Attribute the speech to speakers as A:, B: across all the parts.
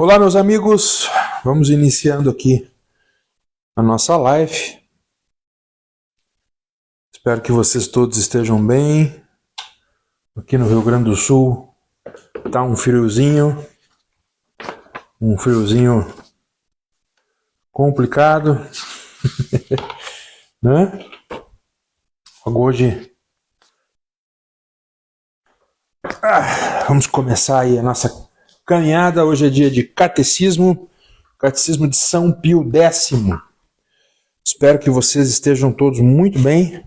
A: Olá, meus amigos, vamos iniciando aqui a nossa live. Espero que vocês todos estejam bem. Aqui no Rio Grande do Sul tá um friozinho complicado, né? Hoje vamos começar aí a nossa caminhada. Hoje é dia de catecismo de São Pio X. Espero que vocês estejam todos muito bem.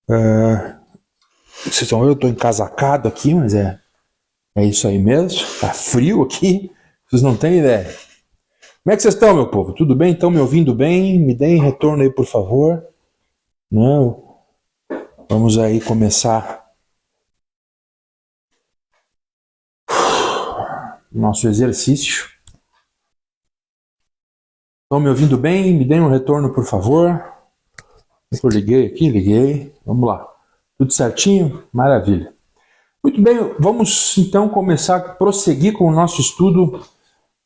A: Vocês estão vendo, eu estou encasacado aqui, mas é isso aí mesmo. Tá frio aqui, vocês não têm ideia. Como é que vocês estão, meu povo? Tudo bem? Estão me ouvindo bem? Me deem retorno aí, por favor. Não. Vamos aí começar nosso exercício. Estão me ouvindo bem? Me deem um retorno, por favor. Eu liguei. Vamos lá. Tudo certinho? Maravilha. Muito bem, vamos então prosseguir com o nosso estudo,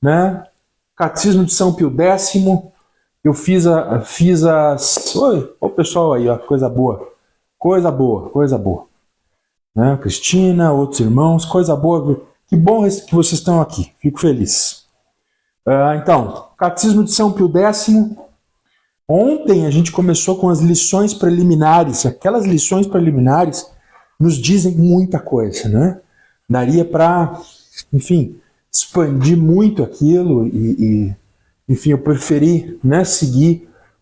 A: né? Catecismo de São Pio X. Eu fiz as... Oi, o pessoal aí, ó, coisa boa. Né? Cristina, outros irmãos, coisa boa. Que bom que vocês estão aqui, fico feliz. Então, Catecismo de São Pio X. Ontem a gente começou com as lições preliminares. Aquelas lições preliminares nos dizem muita coisa, né? Daria para, enfim, expandir muito aquilo e enfim, eu preferi, né,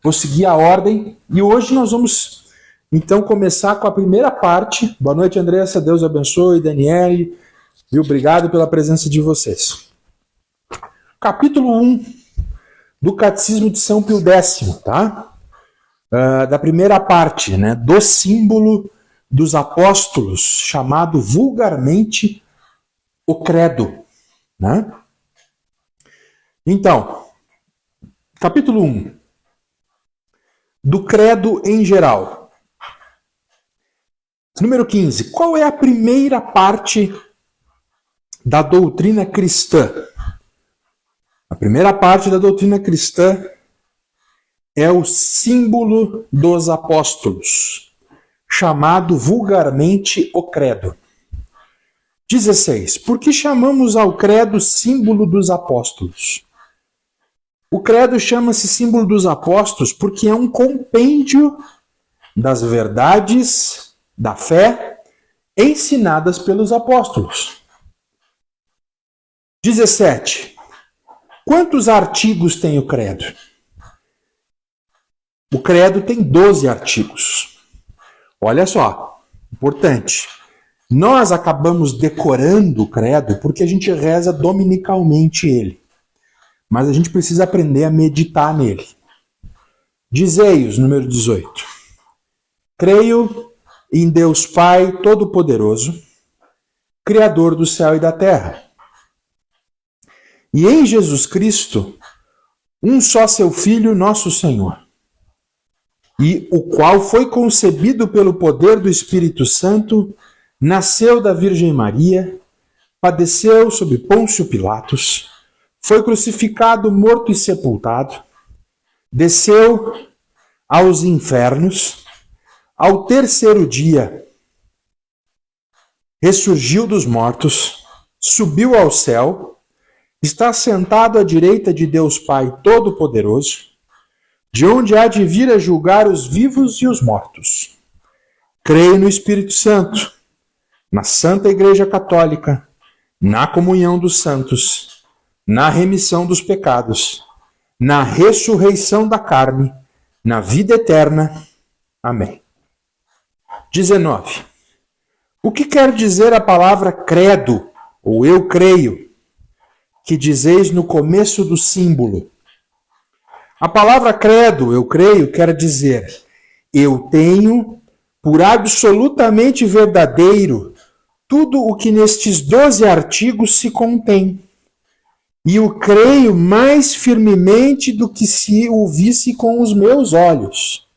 A: vou seguir a ordem. E hoje nós vamos, então, começar com a primeira parte. Boa noite, Andressa, Deus abençoe, Daniele, e obrigado pela presença de vocês. Capítulo 1 do Catecismo de São Pio X, tá? Da primeira parte, né, do símbolo dos apóstolos, chamado vulgarmente o credo, né? Então, capítulo 1 do credo em geral. Número 15. Qual é a primeira parte da doutrina cristã? A primeira parte da doutrina cristã é o símbolo dos apóstolos, chamado vulgarmente o credo. 16. Por que chamamos ao credo símbolo dos apóstolos? O credo chama-se símbolo dos apóstolos porque é um compêndio das verdades da fé ensinadas pelos apóstolos. 17. Quantos artigos tem o credo? O credo tem 12 artigos. Olha só, importante. Nós acabamos decorando o credo porque a gente reza dominicalmente ele. Mas a gente precisa aprender a meditar nele. Dizei-os, número 18. Creio em Deus Pai Todo-Poderoso, Criador do céu e da terra. E em Jesus Cristo, um só seu Filho, nosso Senhor, e o qual foi concebido pelo poder do Espírito Santo, nasceu da Virgem Maria, padeceu sob Pôncio Pilatos, foi crucificado, morto e sepultado, desceu aos infernos, ao terceiro dia ressurgiu dos mortos, subiu ao céu, está sentado à direita de Deus Pai Todo-Poderoso, de onde há de vir a julgar os vivos e os mortos. Creio no Espírito Santo, na Santa Igreja Católica, na comunhão dos santos, na remissão dos pecados, na ressurreição da carne, na vida eterna. Amém. 19. O que quer dizer a palavra credo, ou eu creio, que dizeis no começo do símbolo? A palavra credo, eu creio, quer dizer: eu tenho por absolutamente verdadeiro tudo o que nestes 12 artigos se contém. E o creio mais firmemente do que se o visse com os meus olhos.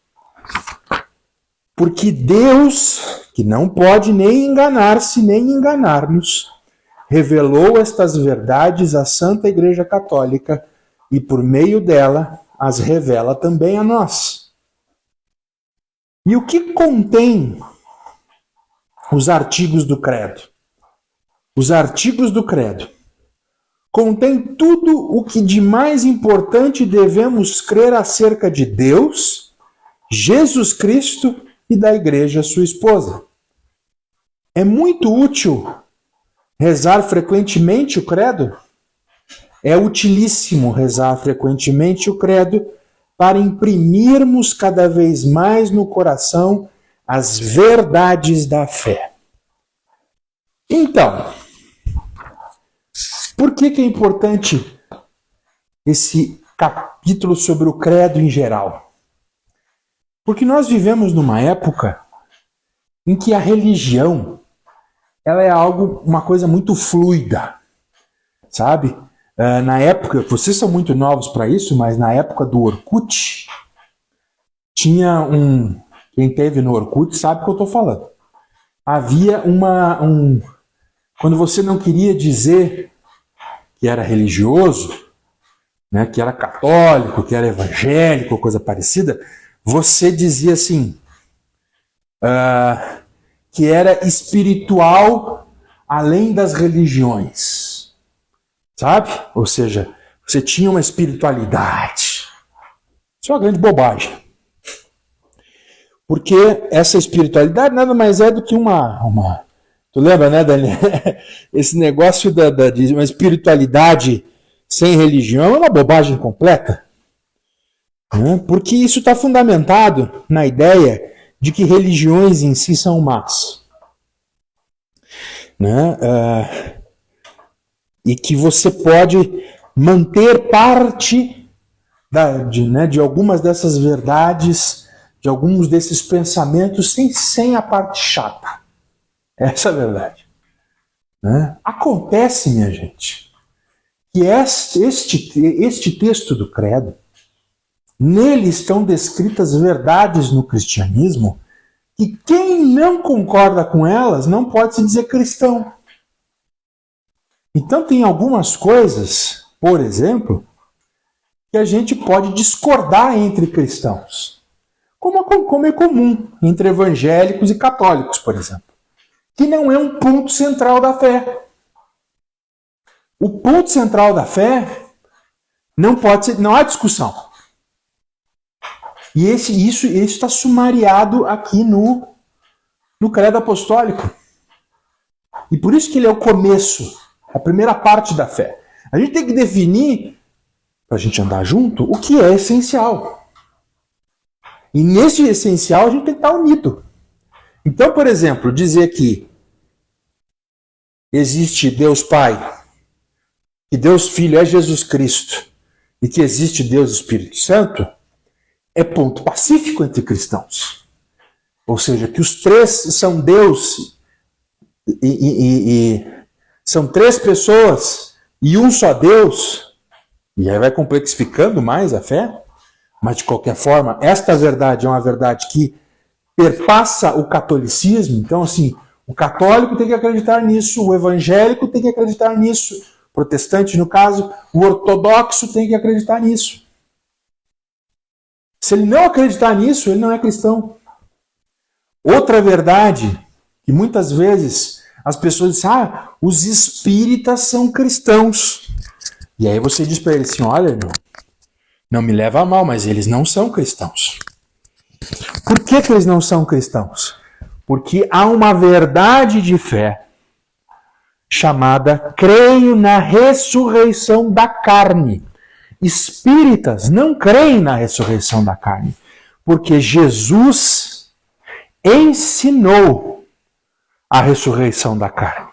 A: Porque Deus, que não pode nem enganar-se nem enganar-nos, revelou estas verdades à Santa Igreja Católica e, por meio dela, as revela também a nós. E o que contém os artigos do credo? Os artigos do credo contêm tudo o que de mais importante devemos crer acerca de Deus, Jesus Cristo e da Igreja, sua esposa. É muito útil rezar frequentemente o credo? É utilíssimo rezar frequentemente o credo para imprimirmos cada vez mais no coração as verdades da fé. Então, por que é importante esse capítulo sobre o credo em geral? Porque nós vivemos numa época em que a religião ela é uma coisa muito fluida, sabe? Na época, vocês são muito novos para isso, mas na época do Orkut, tinha quem teve no Orkut sabe o que eu estou falando. Havia quando você não queria dizer que era religioso, né, que era católico, que era evangélico, coisa parecida, você dizia assim, que era espiritual além das religiões, sabe? Ou seja, você tinha uma espiritualidade. Isso é uma grande bobagem. Porque essa espiritualidade nada mais é do que Tu lembra, né, Daniel? Esse negócio de uma espiritualidade sem religião é uma bobagem completa. Né? Porque isso está fundamentado na ideia de que religiões em si são más. Né? E que você pode manter parte de algumas dessas verdades, de alguns desses pensamentos, sem a parte chata. Essa é a verdade. Né? Acontece, minha gente, que este texto do credo, nele estão descritas verdades no cristianismo que quem não concorda com elas não pode se dizer cristão. Então tem algumas coisas, por exemplo, que a gente pode discordar entre cristãos, como é comum entre evangélicos e católicos, por exemplo, que não é um ponto central da fé. O ponto central da fé não pode ser, não há discussão. E isso está sumariado aqui no credo apostólico. E por isso que ele é o começo, a primeira parte da fé. A gente tem que definir, para a gente andar junto, o que é essencial. E nesse essencial a gente tem que estar unido. Então, por exemplo, dizer que existe Deus Pai, que Deus Filho é Jesus Cristo e que existe Deus Espírito Santo, é ponto pacífico entre cristãos. Ou seja, que os três são Deus e são três pessoas e um só Deus, e aí vai complexificando mais a fé, mas de qualquer forma, esta verdade é uma verdade que perpassa o catolicismo. Então, assim, o católico tem que acreditar nisso, o evangélico tem que acreditar nisso, o protestante, no caso, o ortodoxo tem que acreditar nisso. Se ele não acreditar nisso, ele não é cristão. Outra verdade, que muitas vezes as pessoas dizem, os espíritas são cristãos. E aí você diz para eles assim, olha, irmão, não me leva a mal, mas eles não são cristãos. Por que eles não são cristãos? Porque há uma verdade de fé chamada creio na ressurreição da carne. Espíritas não creem na ressurreição da carne, porque Jesus ensinou a ressurreição da carne.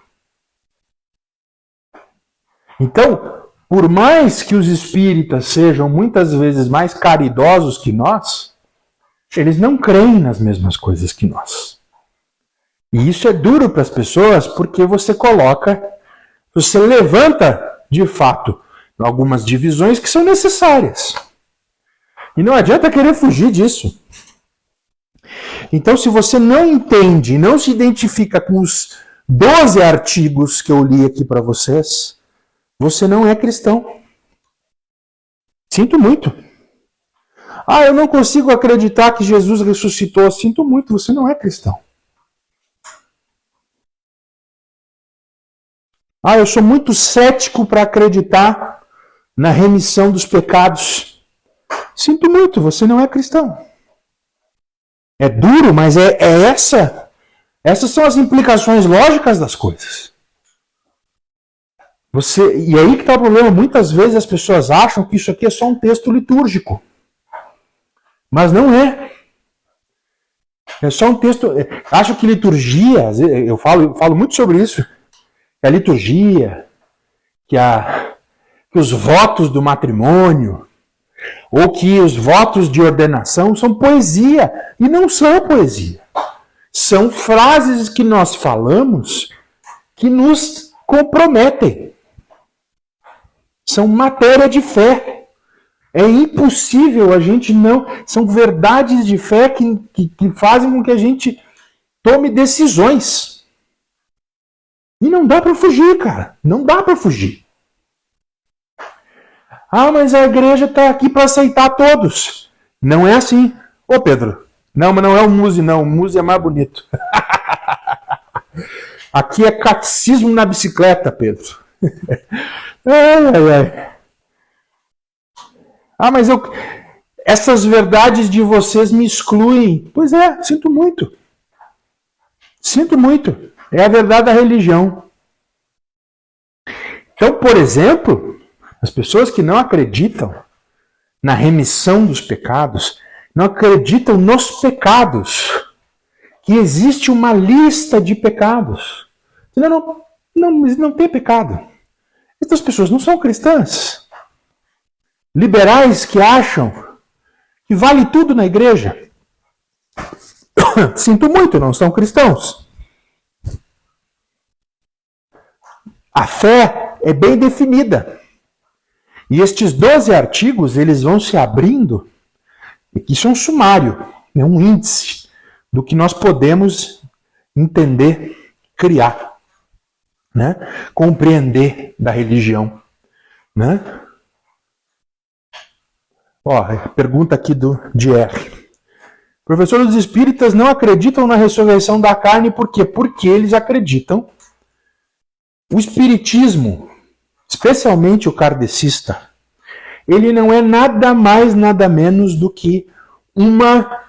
A: Então, por mais que os espíritas sejam muitas vezes mais caridosos que nós, eles não creem nas mesmas coisas que nós. E isso é duro para as pessoas porque você levanta, de fato, algumas divisões que são necessárias. E não adianta querer fugir disso. Então, se você não entende, não se identifica com 12 artigos que eu li aqui para vocês, você não é cristão. Sinto muito. Eu não consigo acreditar que Jesus ressuscitou. Sinto muito, você não é cristão. Eu sou muito cético para acreditar na remissão dos pecados. Sinto muito, você não é cristão. É duro, mas essas são as implicações lógicas das coisas. E aí que está o problema. Muitas vezes as pessoas acham que isso aqui é só um texto litúrgico. Mas não é. É só um texto. Acho que liturgia, eu falo muito sobre isso. Que a liturgia, que os votos do matrimônio, ou que os votos de ordenação são poesia. E não são poesia. São frases que nós falamos que nos comprometem. São matéria de fé. É impossível a gente não... São verdades de fé que fazem com que a gente tome decisões. E não dá para fugir, cara. Não dá para fugir. Mas a igreja está aqui para aceitar todos. Não é assim. Ô, Pedro. Não, mas não é o Muse, não. O Muse é mais bonito. Aqui é catecismo na bicicleta, Pedro. Mas essas verdades de vocês me excluem. Pois é, sinto muito. Sinto muito. É a verdade da religião. Então, por exemplo, as pessoas que não acreditam na remissão dos pecados, não acreditam nos pecados, que existe uma lista de pecados. Não tem pecado. Essas pessoas não são cristãs. Liberais que acham que vale tudo na igreja. Sinto muito, não são cristãos. A fé é bem definida. E estes 12 artigos, eles vão se abrindo. Isso é um sumário, é um índice do que nós podemos entender, criar, né? Compreender da religião, né? Pergunta aqui de R. Professor, os espíritas não acreditam na ressurreição da carne, por quê? Porque eles acreditam. O espiritismo, especialmente o kardecista, ele não é nada mais, nada menos do que uma,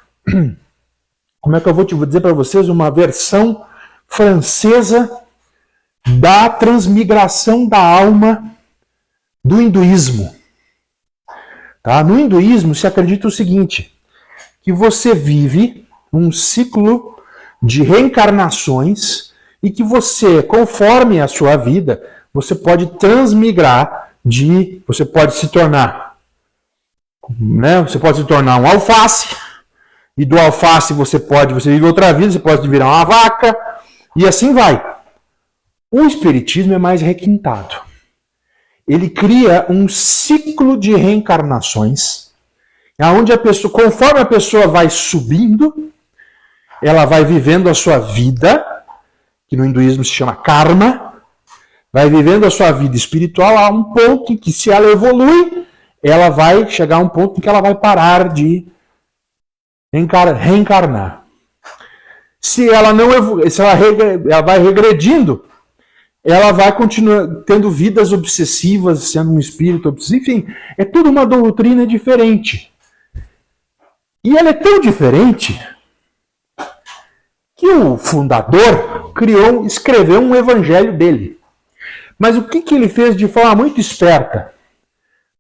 A: como é que eu vou dizer para vocês, uma versão francesa da transmigração da alma do hinduísmo. Tá? No hinduísmo se acredita o seguinte, que você vive um ciclo de reencarnações e que você, conforme a sua vida, você pode transmigrar você pode se tornar, né? Você pode se tornar um alface, e do alface você vive outra vida, você pode virar uma vaca, e assim vai. O espiritismo é mais requintado. Ele cria um ciclo de reencarnações, onde a pessoa, conforme a pessoa vai subindo, ela vai vivendo a sua vida, que no hinduísmo se chama karma, vai vivendo a sua vida espiritual a um ponto em que, se ela evolui, ela vai chegar a um ponto em que ela vai parar de reencarnar. Se ela não evolui, ela vai regredindo, ela vai continuar tendo vidas obsessivas, sendo um espírito obsessivo. Enfim, é tudo uma doutrina diferente. E ela é tão diferente que o fundador escreveu um evangelho dele. Mas o que ele fez de forma muito esperta?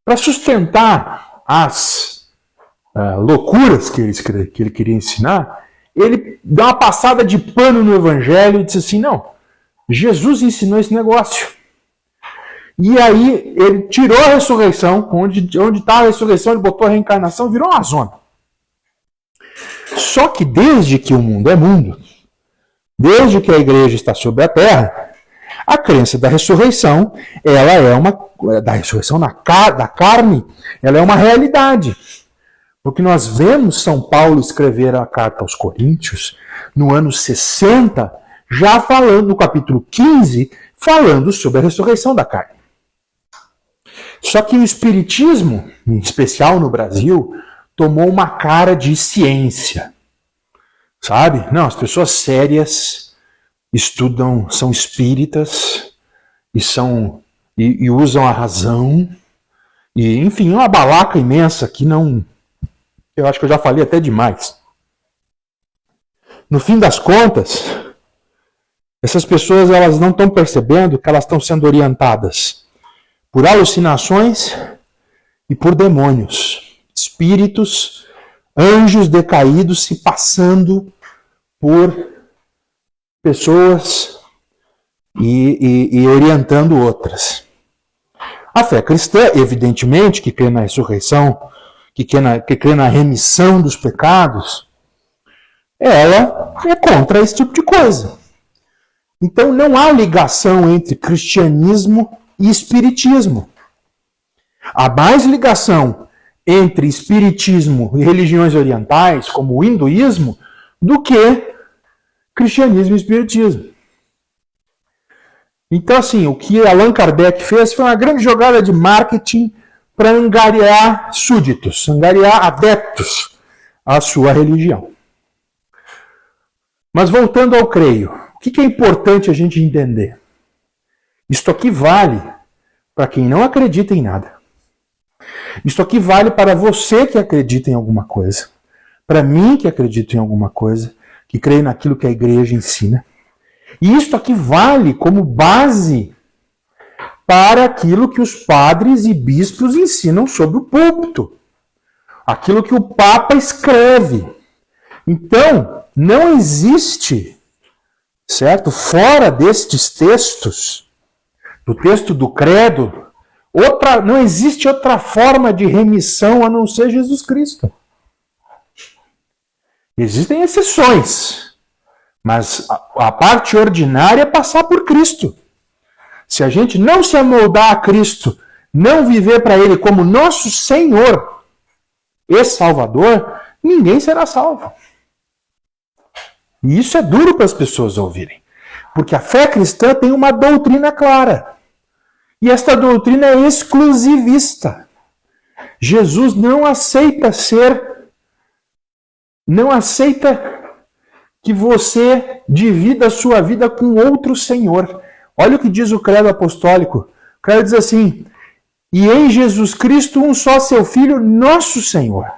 A: Para sustentar as loucuras que ele queria ensinar, ele deu uma passada de pano no evangelho e disse assim, não, Jesus ensinou esse negócio. E aí ele tirou a ressurreição, onde está a ressurreição, ele botou a reencarnação, virou uma zona. Só que desde que o mundo é mundo, desde que a igreja está sobre a terra, a crença da ressurreição, da ressurreição da carne, ela é uma realidade. Porque nós vemos São Paulo escrever a carta aos Coríntios no ano 60, já falando no capítulo 15, falando sobre a ressurreição da carne. Só que o Espiritismo, em especial no Brasil, tomou uma cara de ciência. Sabe? Não, as pessoas sérias estudam, são espíritas e usam a razão. E, enfim, uma balaca imensa que não... Eu acho que eu já falei até demais. No fim das contas, essas pessoas elas não estão percebendo que elas estão sendo orientadas por alucinações e por demônios, espíritos, anjos decaídos se passando por pessoas e orientando outras. A fé cristã, evidentemente, que crê na ressurreição, que crê na remissão dos pecados, ela é contra esse tipo de coisa. Então não há ligação entre cristianismo e espiritismo. Há mais ligação entre espiritismo e religiões orientais, como o hinduísmo, do que cristianismo e espiritismo. Então, assim, o que Allan Kardec fez foi uma grande jogada de marketing para angariar súditos, angariar adeptos à sua religião. Mas voltando ao creio, o que é importante a gente entender? Isto aqui vale para quem não acredita em nada. Isto aqui vale para você que acredita em alguma coisa, para mim que acredito em alguma coisa, que creio naquilo que a igreja ensina. E isto aqui vale como base para aquilo que os padres e bispos ensinam sobre o púlpito. Aquilo que o Papa escreve. Então, não existe, certo? Fora destes textos, do texto do credo, não existe outra forma de remissão a não ser Jesus Cristo. Existem exceções, mas a parte ordinária é passar por Cristo. Se a gente não se amoldar a Cristo, não viver para Ele como nosso Senhor e Salvador, ninguém será salvo. E isso é duro para as pessoas ouvirem, porque a fé cristã tem uma doutrina clara. E esta doutrina é exclusivista. Jesus não aceita que você divida a sua vida com outro Senhor. Olha o que diz o credo apostólico. O credo diz assim: e em Jesus Cristo um só seu Filho, nosso Senhor.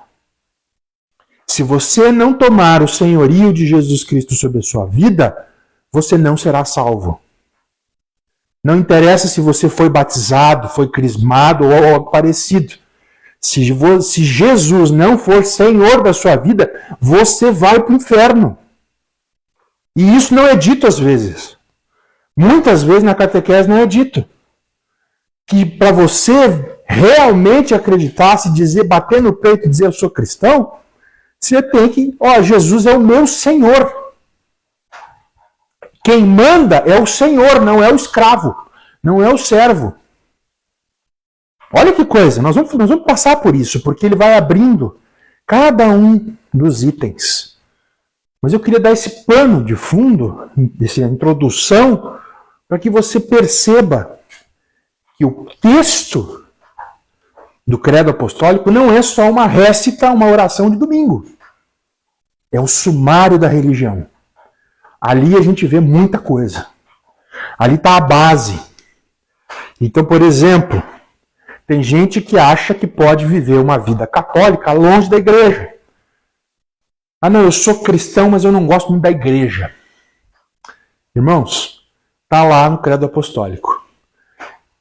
A: Se você não tomar o senhorio de Jesus Cristo sobre a sua vida, você não será salvo. Não interessa se você foi batizado, foi crismado ou algo parecido. Se Jesus não for Senhor da sua vida, você vai para o inferno. E isso não é dito às vezes. Muitas vezes na catequese não é dito. Que para você realmente acreditar, se dizer, bater no peito e dizer eu sou cristão, você tem que, Jesus é o meu Senhor. Quem manda é o Senhor, não é o escravo, não é o servo. Olha que coisa, nós vamos passar por isso, porque ele vai abrindo cada um dos itens. Mas eu queria dar esse pano de fundo, essa introdução, para que você perceba que o texto do credo apostólico não é só uma récita, uma oração de domingo. É o sumário da religião. Ali a gente vê muita coisa. Ali está a base. Então, por exemplo, tem gente que acha que pode viver uma vida católica longe da igreja. Ah, não, eu sou cristão, mas eu não gosto muito da igreja. Irmãos, está lá no credo apostólico.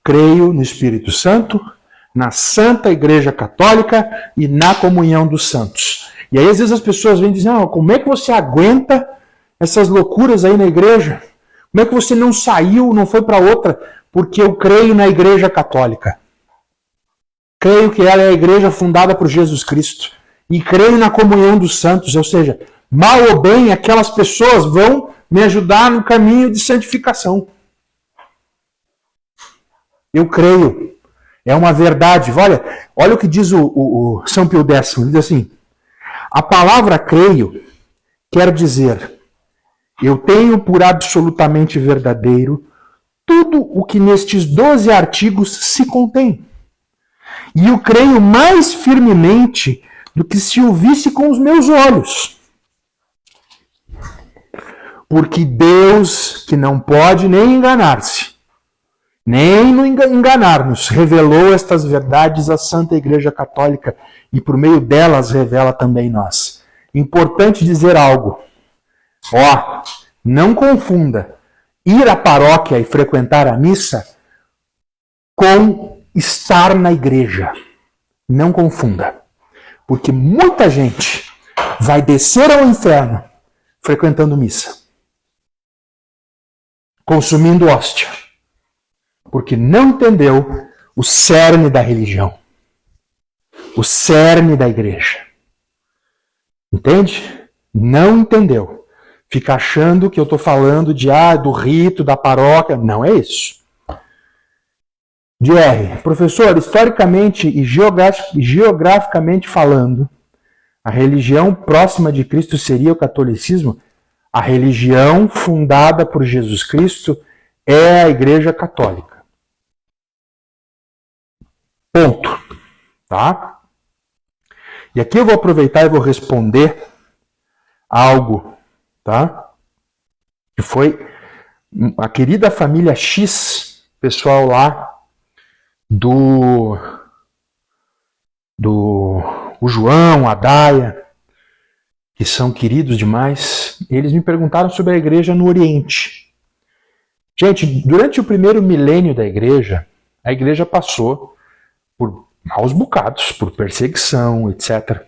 A: Creio no Espírito Santo, na Santa Igreja Católica e na comunhão dos santos. E aí, às vezes, as pessoas vêm dizer, como é que você aguenta essas loucuras aí na igreja? Como é que você não saiu, não foi para outra? Porque eu creio na Igreja Católica. Creio que ela é a igreja fundada por Jesus Cristo. E creio na comunhão dos santos. Ou seja, mal ou bem, aquelas pessoas vão me ajudar no caminho de santificação. Eu creio. É uma verdade. Olha o que diz o São Pio X. Ele diz assim: a palavra creio quer dizer Eu tenho por absolutamente verdadeiro tudo o que nestes 12 artigos se contém. E eu creio mais firmemente do que se o visse com os meus olhos. Porque Deus, que não pode nem enganar-se, nem enganar-nos, revelou estas verdades à Santa Igreja Católica e por meio delas revela também nós. Importante dizer algo. Não confunda ir à paróquia e frequentar a missa com estar na igreja. Não confunda. Porque muita gente vai descer ao inferno frequentando missa, consumindo hóstia, porque não entendeu o cerne da religião, o cerne da igreja. Entende? Não entendeu. Fica achando que eu estou falando do rito, da paróquia. Não é isso. DR. Professor, historicamente e geograficamente falando, a religião próxima de Cristo seria o catolicismo? A religião fundada por Jesus Cristo é a Igreja Católica. Ponto. Tá? E aqui eu vou aproveitar e vou responder algo, tá? Que foi a querida família X, pessoal lá do o João, a Daia, que são queridos demais. Eles me perguntaram sobre a igreja no Oriente. Gente, durante o primeiro milênio da igreja, a igreja passou por maus bocados, por perseguição, etc.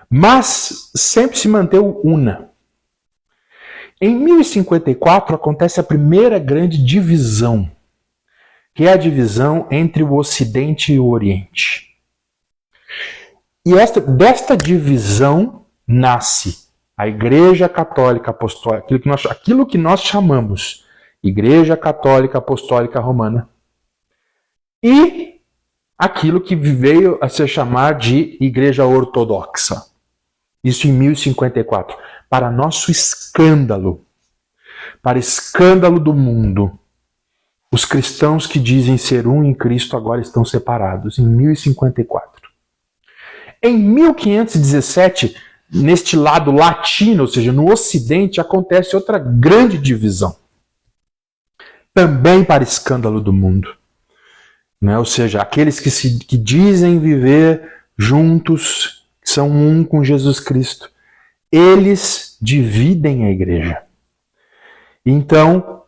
A: Mas sempre se manteve una. Em 1054 acontece a primeira grande divisão, que é a divisão entre o Ocidente e o Oriente. E desta divisão nasce a Igreja Católica Apostólica, aquilo que nós chamamos Igreja Católica Apostólica Romana, e aquilo que veio a se chamar de Igreja Ortodoxa. Isso em 1054. Para nosso escândalo, para escândalo do mundo, os cristãos que dizem ser um em Cristo agora estão separados, em 1054. Em 1517, neste lado latino, ou seja, no Ocidente, acontece outra grande divisão. Também para escândalo do mundo. Né? Ou seja, aqueles que dizem viver juntos, que são um com Jesus Cristo, eles dividem a igreja. Então,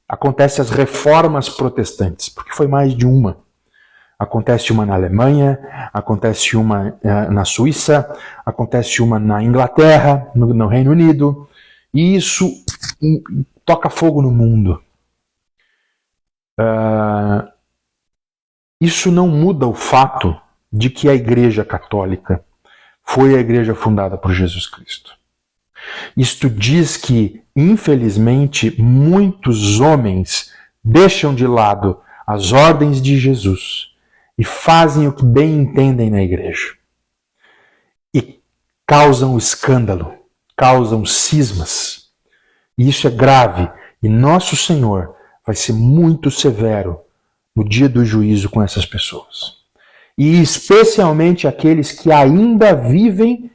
A: acontece as reformas protestantes, porque foi mais de uma. Acontece uma na Alemanha, acontece uma na Suíça, acontece uma na Inglaterra, no Reino Unido, e isso toca fogo no mundo. Isso não muda o fato de que a Igreja Católica foi a igreja fundada por Jesus Cristo. Isto diz que, infelizmente, muitos homens deixam de lado as ordens de Jesus e fazem o que bem entendem na igreja. E causam escândalo, causam cismas. E isso é grave. E nosso Senhor vai ser muito severo no dia do juízo com essas pessoas. E especialmente aqueles que ainda vivem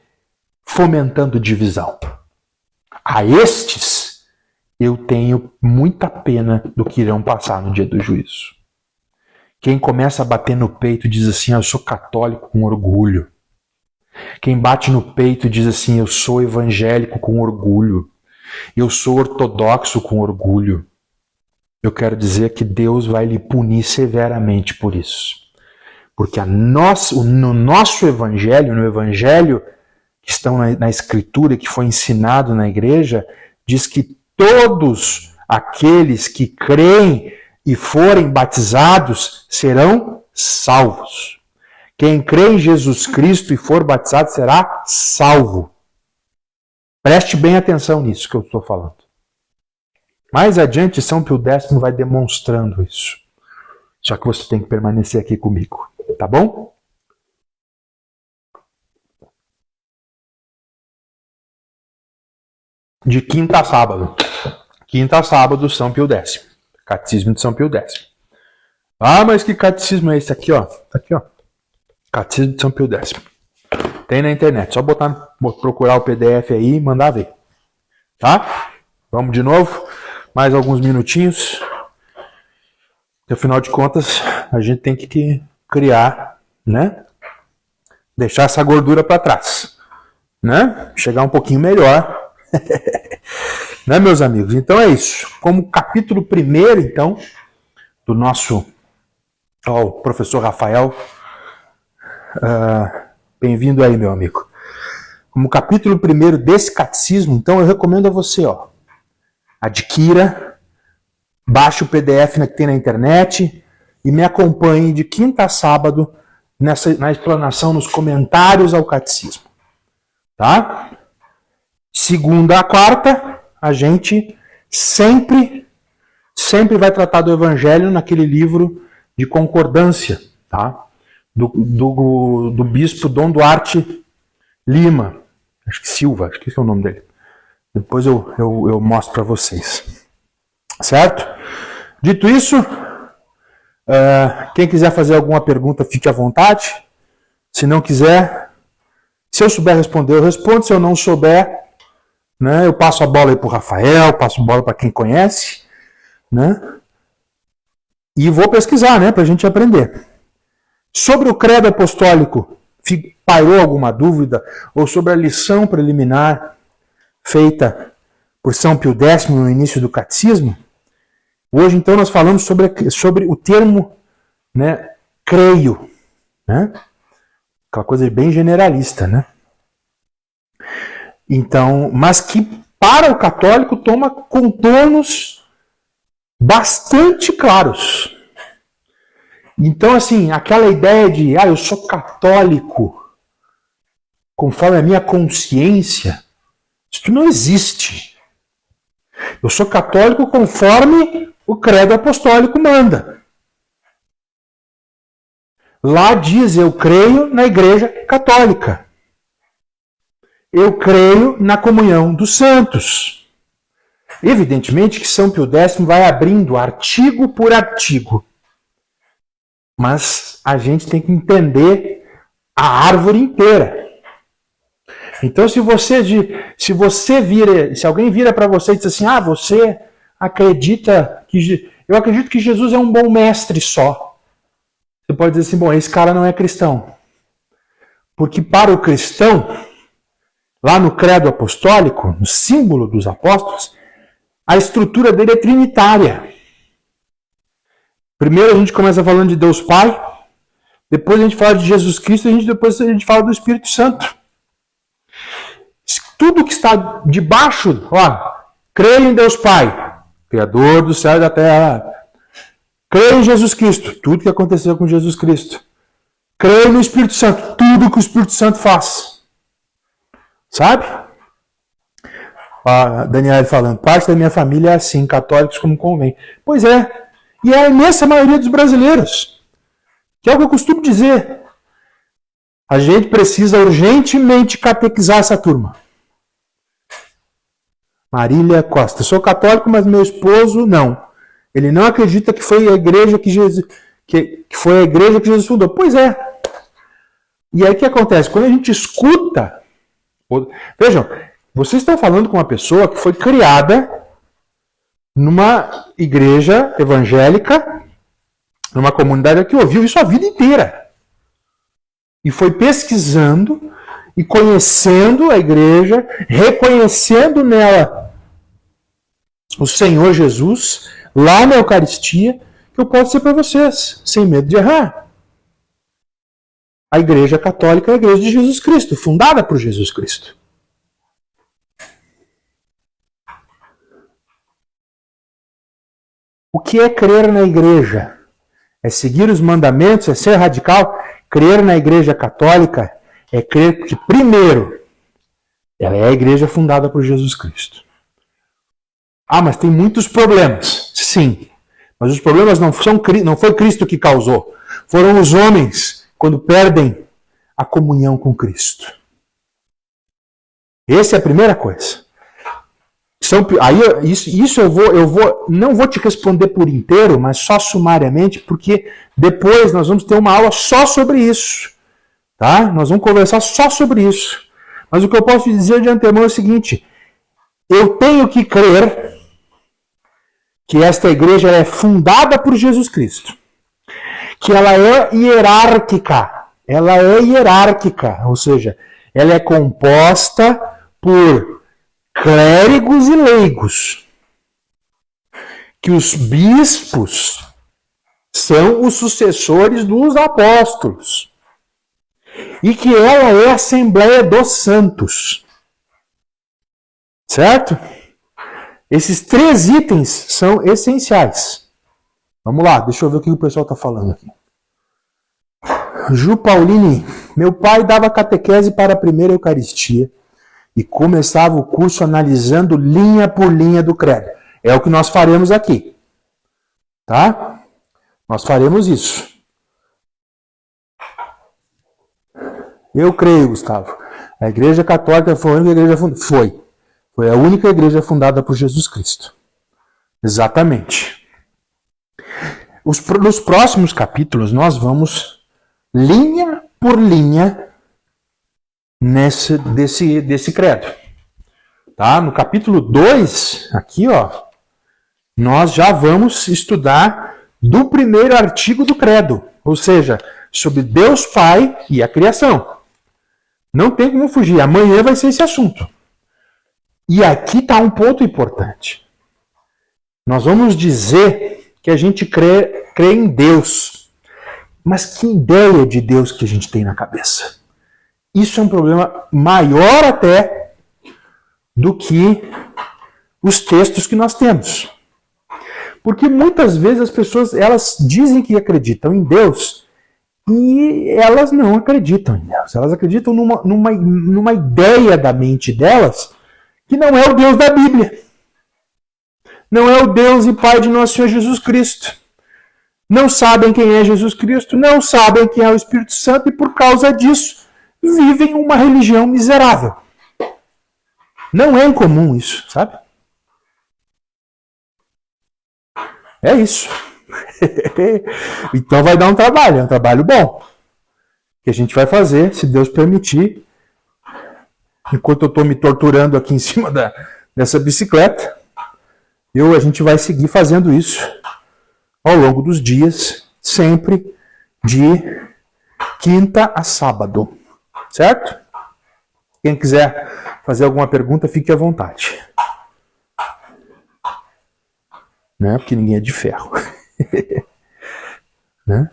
A: fomentando divisão. A estes, eu tenho muita pena do que irão passar no dia do juízo. Quem começa a bater no peito diz assim, eu sou católico com orgulho. Quem bate no peito diz assim, eu sou evangélico com orgulho. Eu sou ortodoxo com orgulho. Eu quero dizer que Deus vai lhe punir severamente por isso. Porque no nosso evangelho, no evangelho que estão na Escritura, que foi ensinado na igreja, diz que todos aqueles que creem e forem batizados serão salvos. Quem crê em Jesus Cristo e for batizado será salvo. Preste bem atenção nisso que eu estou falando. Mais adiante, São Pio X vai demonstrando isso. Só que você tem que permanecer aqui comigo, tá bom? de quinta a sábado. Quinta a sábado, São Pio X. Catecismo de São Pio X. Ah, mas que catecismo é esse aqui, ó? Tá aqui, ó. Catecismo de São Pio X. Tem na internet. Só procurar o PDF aí e mandar ver. Tá? Vamos de novo. Mais alguns minutinhos. Afinal de contas, a gente tem que criar, né? Deixar essa gordura para trás, né? Chegar um pouquinho melhor, né, meus amigos? Então é isso. Como capítulo primeiro, então, do nosso professor Rafael, bem-vindo aí, meu amigo. Como capítulo primeiro desse catecismo, então eu recomendo a você, adquira, baixe o PDF que tem na internet e me acompanhe de quinta a sábado na explanação, nos comentários ao catecismo. Tá? Segunda a quarta, a gente sempre vai tratar do Evangelho naquele livro de concordância, tá? Do bispo Dom Duarte Lima, acho que Silva, acho que esse é o nome dele. Depois eu mostro para vocês. Certo? Dito isso, quem quiser fazer alguma pergunta, fique à vontade. Se não quiser, se eu souber responder, eu respondo. Se eu não souber, né, eu passo a bola aí para o Rafael, passo a bola para quem conhece, né? E vou pesquisar, né, para a gente aprender. Sobre o credo apostólico, pairou alguma dúvida? Ou sobre a lição preliminar feita por São Pio X no início do catecismo? Hoje, então, nós falamos sobre o termo, né, creio, né? Aquela coisa bem generalista, né? Então, mas que para o católico toma contornos bastante claros. Então, assim, aquela ideia de, eu sou católico conforme a minha consciência, isso não existe. Eu sou católico conforme o credo apostólico manda. Lá diz, eu creio na Igreja Católica. Eu creio na comunhão dos santos. Evidentemente que São Pio X vai abrindo artigo por artigo. Mas a gente tem que entender a árvore inteira. Então, se alguém vira para você e diz assim, você acredita que... Eu acredito que Jesus é um bom mestre só. Você pode dizer assim, esse cara não é cristão. Porque para o cristão, lá no credo apostólico, no símbolo dos apóstolos, a estrutura dele é trinitária. Primeiro a gente começa falando de Deus Pai, depois a gente fala de Jesus Cristo, depois a gente fala do Espírito Santo. Tudo que está debaixo, creio em Deus Pai, Criador do céu e da terra. Creio em Jesus Cristo, tudo que aconteceu com Jesus Cristo. Creio no Espírito Santo, tudo que o Espírito Santo faz. Sabe? Daniel falando, parte da minha família é assim, católicos como convém. Pois é, e é a imensa maioria dos brasileiros. Que é o que eu costumo dizer. A gente precisa urgentemente catequizar essa turma. Marília Costa, sou católico, mas meu esposo não. Ele não acredita que foi a igreja que Jesus fundou. Pois é. E aí o que acontece? Quando a gente escuta... Vejam, vocês estão falando com uma pessoa que foi criada numa igreja evangélica, numa comunidade que ouviu isso a vida inteira. E foi pesquisando e conhecendo a igreja, reconhecendo nela o Senhor Jesus, lá na Eucaristia, que eu posso dizer para vocês, sem medo de errar. A Igreja Católica é a Igreja de Jesus Cristo, fundada por Jesus Cristo. O que é crer na Igreja? É seguir os mandamentos? É ser radical? Crer na Igreja Católica é crer que, primeiro, ela é a Igreja fundada por Jesus Cristo. Mas tem muitos problemas. Sim. Mas os problemas não foi Cristo que causou. Foram os homens quando perdem a comunhão com Cristo. Essa é a primeira coisa. Isso não vou te responder por inteiro, mas só sumariamente, porque depois nós vamos ter uma aula só sobre isso. Tá? Nós vamos conversar só sobre isso. Mas o que eu posso te dizer de antemão é o seguinte: eu tenho que crer que esta igreja é fundada por Jesus Cristo, que ela é hierárquica. Ela é hierárquica, ou seja, ela é composta por clérigos e leigos. Que os bispos são os sucessores dos apóstolos. E que ela é a Assembleia dos Santos. Certo? Esses 3 itens são essenciais. Vamos lá, deixa eu ver o que o pessoal está falando aqui. Ju Paulini, meu pai dava catequese para a primeira Eucaristia e começava o curso analisando linha por linha do credo. É o que nós faremos aqui. Tá? Nós faremos isso. Eu creio, Gustavo. A Igreja Católica foi a única igreja fundada. Foi a única igreja fundada por Jesus Cristo. Exatamente. Nos próximos capítulos, nós vamos linha por linha desse credo. Tá? No capítulo 2, aqui, ó, nós já vamos estudar do primeiro artigo do credo, ou seja, sobre Deus Pai e a criação. Não tem como fugir, amanhã vai ser esse assunto. E aqui está um ponto importante. Nós vamos dizer que a gente crê em Deus. Mas que ideia de Deus que a gente tem na cabeça? Isso é um problema maior até do que os textos que nós temos. Porque muitas vezes as pessoas elas dizem que acreditam em Deus e elas não acreditam em Deus. Elas acreditam numa ideia da mente delas que não é o Deus da Bíblia. Não é o Deus e Pai de nosso Senhor Jesus Cristo. Não sabem quem é Jesus Cristo, não sabem quem é o Espírito Santo e por causa disso vivem uma religião miserável. Não é incomum isso, sabe? É isso. Então vai dar um trabalho, é um trabalho bom. Que a gente vai fazer, se Deus permitir. Enquanto eu estou me torturando aqui em cima dessa bicicleta, a gente vai seguir fazendo isso ao longo dos dias, sempre de quinta a sábado. Certo? Quem quiser fazer alguma pergunta, fique à vontade. Né? Porque ninguém é de ferro. Né?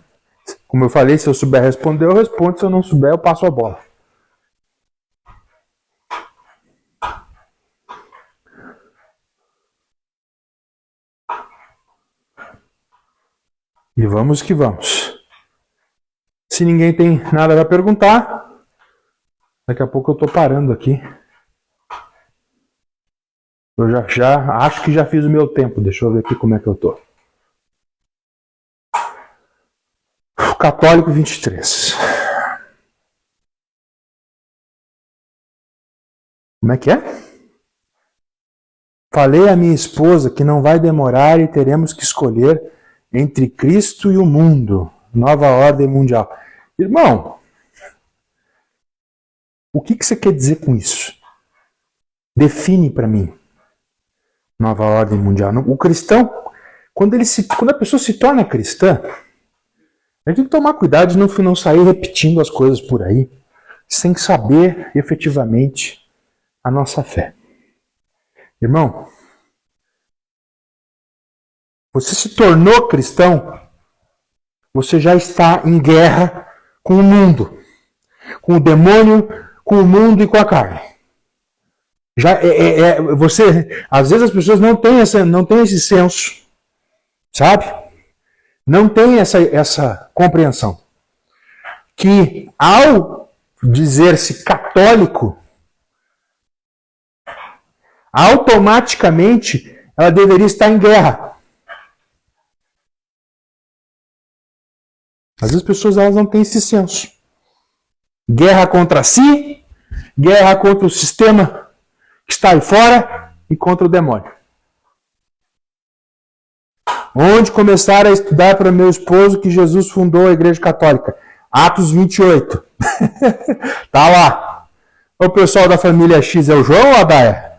A: Como eu falei, se eu souber responder, eu respondo. Se eu não souber, eu passo a bola. E vamos que vamos. Se ninguém tem nada para perguntar, daqui a pouco eu estou parando aqui. Eu já acho que já fiz o meu tempo. Deixa eu ver aqui como é que eu estou. Católico 23. Como é que é? Falei à minha esposa que não vai demorar e teremos que escolher entre Cristo e o mundo. Nova ordem mundial. Irmão, o que você quer dizer com isso? Define para mim. Nova ordem mundial. O cristão, quando a pessoa se torna cristã, a gente tem que tomar cuidado de não sair repetindo as coisas por aí, sem saber efetivamente a nossa fé. Irmão, você se tornou cristão, você já está em guerra com o mundo, com o demônio, com o mundo e com a carne. Às vezes as pessoas não têm esse senso, sabe? Não tem essa compreensão. Que ao dizer-se católico, automaticamente ela deveria estar em guerra. Às vezes as pessoas elas não têm esse senso. Guerra contra si, guerra contra o sistema que está aí fora, e contra o demônio. Onde começar a estudar para meu esposo que Jesus fundou a Igreja Católica? Atos 28. Tá lá. O pessoal da família X é o João ou a Daia?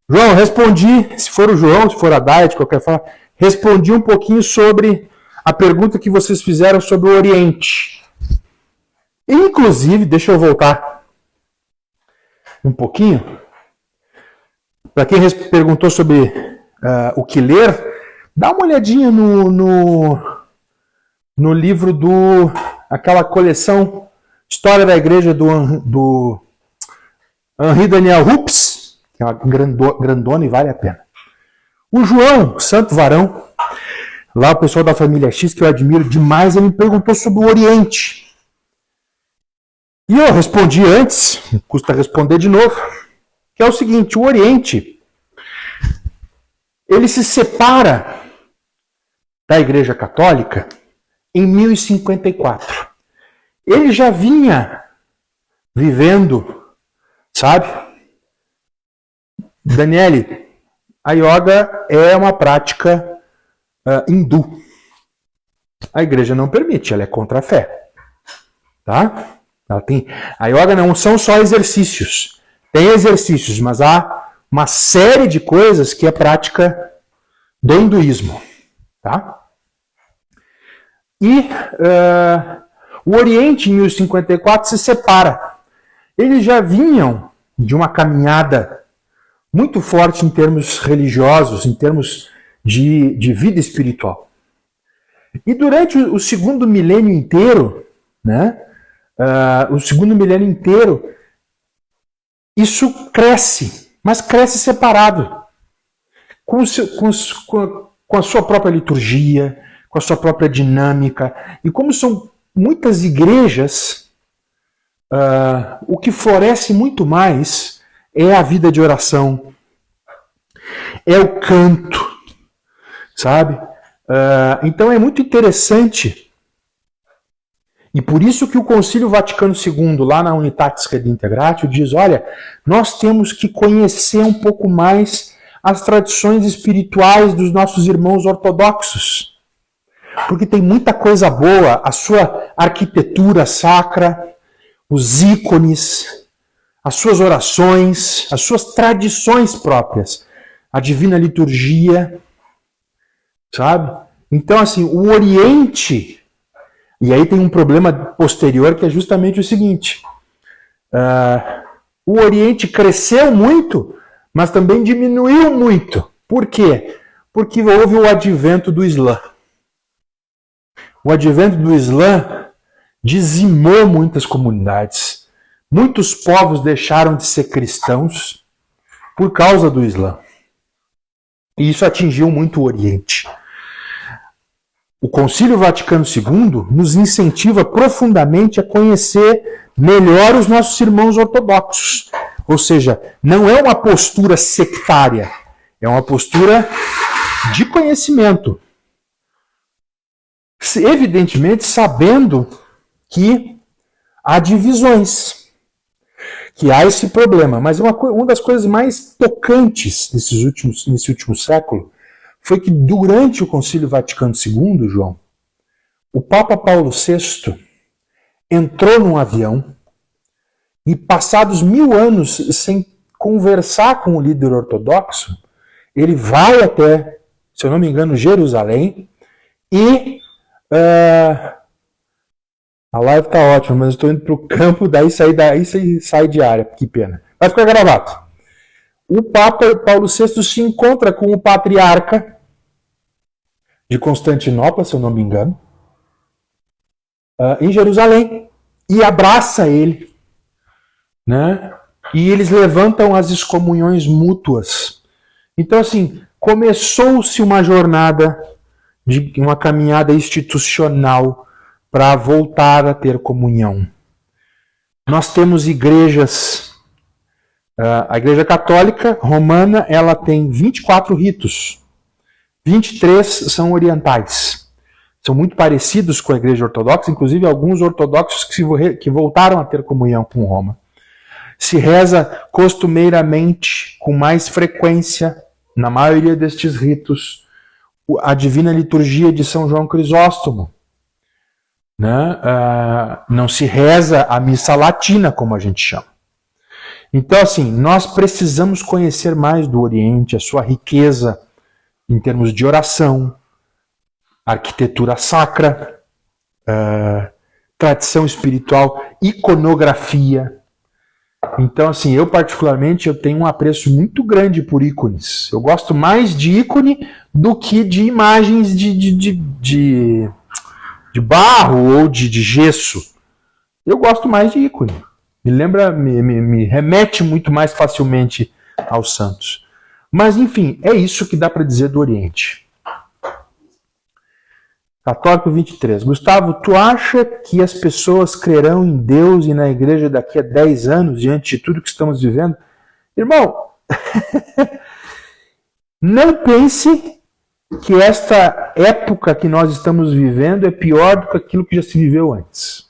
A: João, respondi, se for o João, se for a Daia, de qualquer forma, respondi um pouquinho sobre a pergunta que vocês fizeram sobre o Oriente. Inclusive, deixa eu voltar um pouquinho. Para quem perguntou sobre o que ler, dá uma olhadinha no livro aquela coleção História da Igreja do Henri Daniel Hupes, que é uma grandona e vale a pena. O João, santo varão, lá o pessoal da família X, que eu admiro demais, ele me perguntou sobre o Oriente. E eu respondi antes, custa responder de novo, que é o seguinte: o Oriente, ele se separa da Igreja Católica em 1054. Ele já vinha vivendo, sabe? Daniele, a yoga é uma prática hindu. A igreja não permite, ela é contra a fé. Tá? A yoga não são só exercícios. Tem exercícios, mas há uma série de coisas que é prática do hinduísmo. Tá? E o Oriente, em 1054, se separa. Eles já vinham de uma caminhada muito forte em termos religiosos, em termos de vida espiritual. E durante o segundo milênio inteiro, né, isso cresce, mas cresce separado, com a sua própria liturgia, com a sua própria dinâmica. E como são muitas igrejas, o que floresce muito mais é a vida de oração, é o canto, sabe? Então é muito interessante, e por isso que o Concílio Vaticano II, lá na Unitatis Redintegratio, diz: olha, nós temos que conhecer um pouco mais as tradições espirituais dos nossos irmãos ortodoxos, porque tem muita coisa boa, a sua arquitetura sacra, os ícones, as suas orações, as suas tradições próprias, a divina liturgia, sabe? Então, assim, o Oriente, e aí tem um problema posterior que é justamente o seguinte: o Oriente cresceu muito, mas também diminuiu muito. Por quê? Porque houve o advento do Islã. O advento do Islã dizimou muitas comunidades. Muitos povos deixaram de ser cristãos por causa do Islã. E isso atingiu muito o Oriente. O Concílio Vaticano II nos incentiva profundamente a conhecer melhor os nossos irmãos ortodoxos. Ou seja, não é uma postura sectária, é uma postura de conhecimento. Evidentemente, sabendo que há divisões, que há esse problema. Mas uma das coisas mais tocantes nesse último século foi que durante o Concílio Vaticano II, João, o Papa Paulo VI entrou num avião e, passados 1000 anos sem conversar com o líder ortodoxo, ele vai até, se eu não me engano, Jerusalém e... a live tá ótima, mas eu estou indo para o campo, daí sai de área, que pena. Vai ficar gravado. O Papa Paulo VI se encontra com o patriarca de Constantinopla, se eu não me engano, em Jerusalém, e abraça ele, né? E eles levantam as excomunhões mútuas. Então, assim, começou-se uma jornada, uma caminhada institucional para voltar a ter comunhão. Nós temos igrejas, a Igreja Católica Romana, ela tem 24 ritos, 23 são orientais, são muito parecidos com a Igreja Ortodoxa, inclusive alguns ortodoxos que voltaram a ter comunhão com Roma. Se reza costumeiramente, com mais frequência, na maioria destes ritos, a Divina Liturgia de São João Crisóstomo. Né? Não se reza a missa latina, como a gente chama. Então, assim, nós precisamos conhecer mais do Oriente, a sua riqueza em termos de oração, arquitetura sacra, tradição espiritual, iconografia. Então, assim, eu particularmente eu tenho um apreço muito grande por ícones. Eu gosto mais de ícone do que de imagens de barro ou de gesso. Eu gosto mais de ícone. Me remete muito mais facilmente aos santos. Mas, enfim, é isso que dá para dizer do Oriente. Católico 23. Gustavo, tu acha que as pessoas crerão em Deus e na igreja daqui a 10 anos, diante de tudo que estamos vivendo? Irmão, não pense que esta época que nós estamos vivendo é pior do que aquilo que já se viveu antes.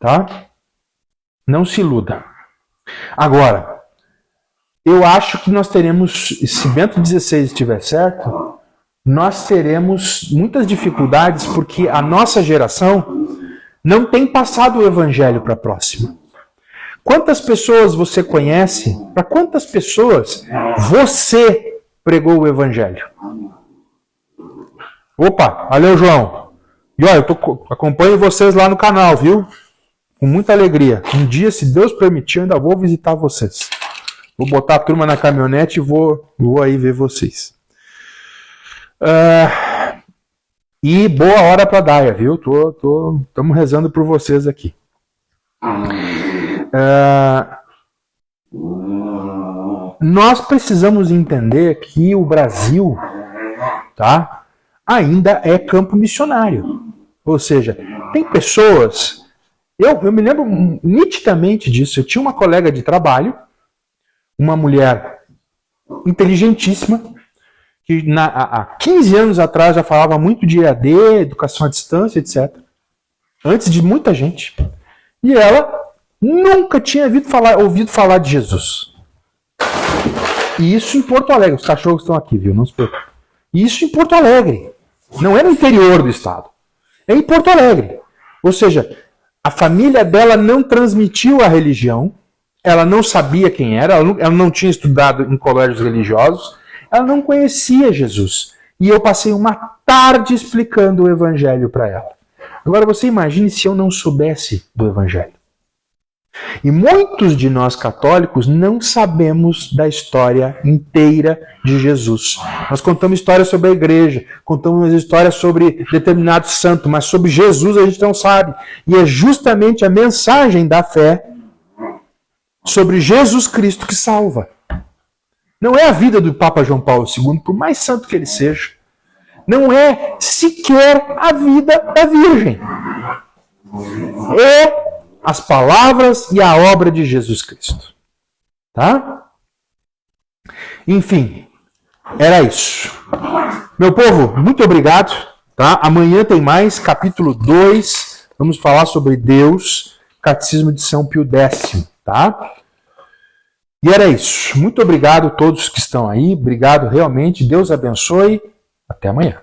A: Tá? Não se iluda. Agora, eu acho que nós teremos, se Bento XVI estiver certo, nós teremos muitas dificuldades porque a nossa geração não tem passado o evangelho para a próxima. Quantas pessoas você conhece? Para quantas pessoas você pregou o evangelho? Opa, valeu, João. E olha, eu acompanho vocês lá no canal, viu? Com muita alegria. Um dia, se Deus permitir, eu ainda vou visitar vocês. Vou botar a turma na caminhonete e vou aí ver vocês. E boa hora para Daia, viu? Estamos rezando por vocês aqui. Nós precisamos entender que o Brasil, tá, ainda é campo missionário. Ou seja, tem pessoas... Eu me lembro nitidamente disso. Eu tinha uma colega de trabalho, uma mulher inteligentíssima, que há 15 anos atrás já falava muito de EAD, educação à distância, etc. Antes de muita gente. E ela nunca tinha ouvido falar de Jesus. E isso em Porto Alegre. Os cachorros estão aqui, viu? Não se preocupe. Isso em Porto Alegre. Não é no interior do estado. É em Porto Alegre. Ou seja, a família dela não transmitiu a religião. Ela não sabia quem era. Ela não tinha estudado em colégios religiosos. Ela não conhecia Jesus. E eu passei uma tarde explicando o evangelho para ela. Agora você imagine se eu não soubesse do evangelho. E muitos de nós católicos não sabemos da história inteira de Jesus. Nós contamos histórias sobre a igreja, contamos histórias sobre determinado santo, mas sobre Jesus a gente não sabe. E é justamente a mensagem da fé sobre Jesus Cristo que salva. Não é a vida do Papa João Paulo II, por mais santo que ele seja. Não é sequer a vida da Virgem. É as palavras e a obra de Jesus Cristo. Tá? Enfim, era isso. Meu povo, muito obrigado. Tá? Amanhã tem mais, capítulo 2. Vamos falar sobre Deus, Catecismo de São Pio X. Tá? E era isso. Muito obrigado a todos que estão aí. Obrigado realmente. Deus abençoe. Até amanhã.